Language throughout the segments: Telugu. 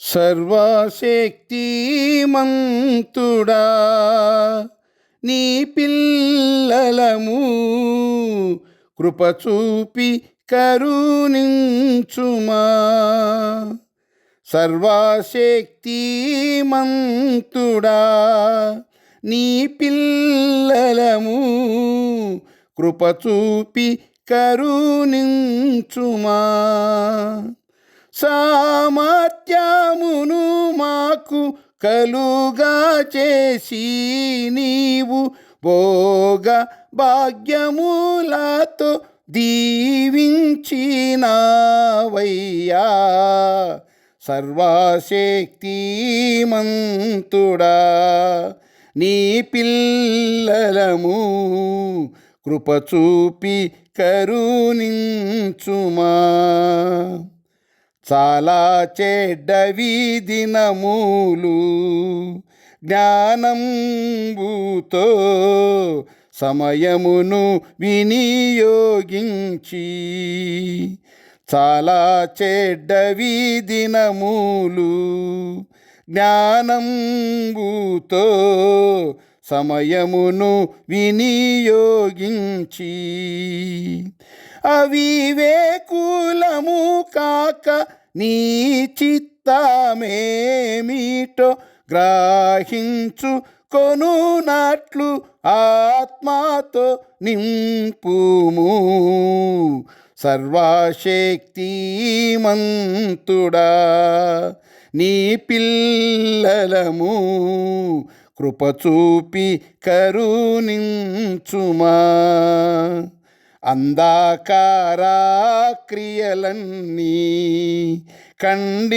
సర్వశక్తిమంతుడా నీ పిల్లలము కృపచూపి కరుణించుమా. సర్వశక్తిమంతుడా నీ పిల్లలము కృపచూపి కరుణించుమా. సామర్థ్యమును మాకు కలుగా చేసి నీవు భోగ భాగ్యములతో దీవించినావయ్యా. సర్వశక్తిమంతుడా నీ పిల్లలము కృపచూపి కరుణించుమా. చాలా చెడ్డవి దినములు జ్ఞానంబుతో సమయమును వినియోగించి, చాలా చెడ్డవి దినములు జ్ఞానంబుతో సమయమును వినియోగించి, అవివేకులము కాక నీ చిత్తమేమిటో గ్రహించు కొనునట్లు ఆత్మతో నింపుము. సర్వశక్తిమంతుడా నీ పిల్లలము కృపచూపి కరుణించుమా. అంధకార క్రియలన్నీ ఖండించుచు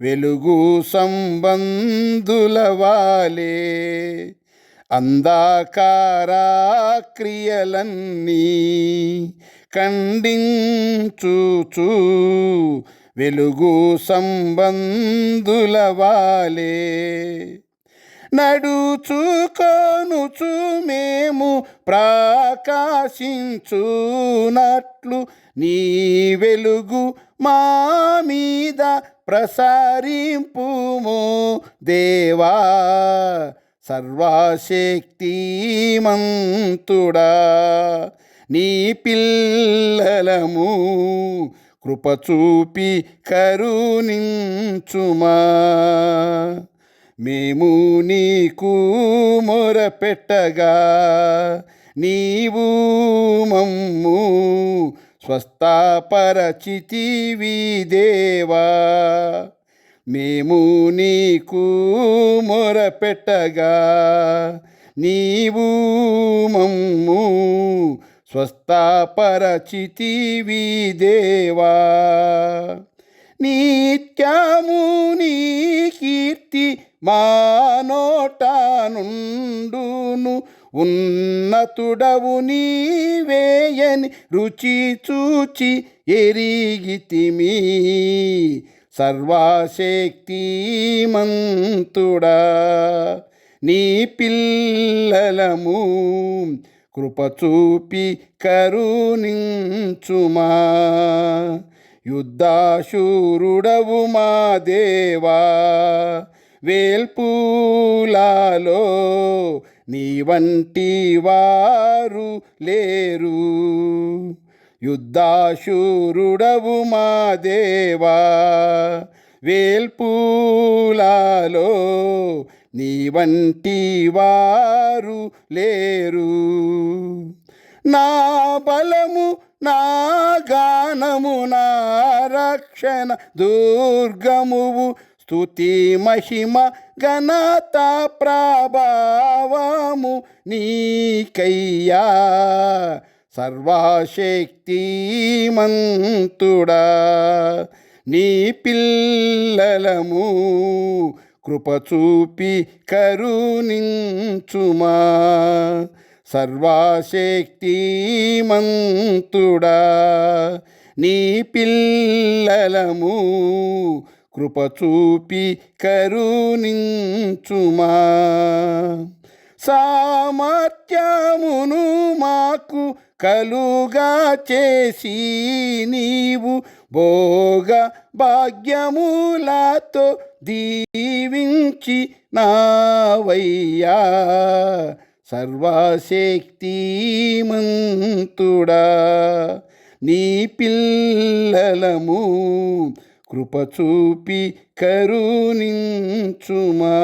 వెలుగు సంబంధుల వాలే, అంధకార క్రియలన్నీ ఖండించుచు వెలుగు సంబంధుల వాలే, నడుచుకొనుచు మేము ప్రకాశించునట్లు నీ వెలుగు మా మీద ప్రసరింపుము దేవా. సర్వశక్తిమంతుడా నీ పిల్లలము కృపచూపి కరుణించుమా. మేము నీకు మొరపెట్టగా నీవు మమ్ము స్వస్థపరచితివి దేవా. మేము నీకు మొరపెట్టగా నీవు మమ్ము స్వస్థపరచితివి దేవా. నిత్యము నీ కీర్తి మా నోట నుండును, ఉన్నతుడవు నీవేయని రుచి చూచి ఎరిగితిమి. సర్వశక్తిమంతుడా నీ పిల్లలము కృపచూపి కరుణించుమా. యుద్ధశూరుడవు మా దేవా, వేల్పులలో నీ వంటి వారు లేరు. యుద్ధశూరుడవు మా దేవా, వేల్పులలో నీ వంటి వారు లేరు. నా బలము నా గానము నా రక్షణ దుర్గమువు, స్తుతి మహిమ ఘనత ప్రభావము నీకయ్యా. సర్వశక్తిమంతుడా నీ పిల్లలము కృపచూపి కరుణించుమా. సర్వశక్తిమంతుడా నీ పిల్లలము కృపచూపి కరుణించుమా. సామర్థ్యమును మాకు కలుగా చేసి నీవు భోగ భాగ్యములతో దీవించి నావయ్యా సర్వశక్తిమంతుడా. నీ పిల్లలము కృప చూపి కరుణించుమా.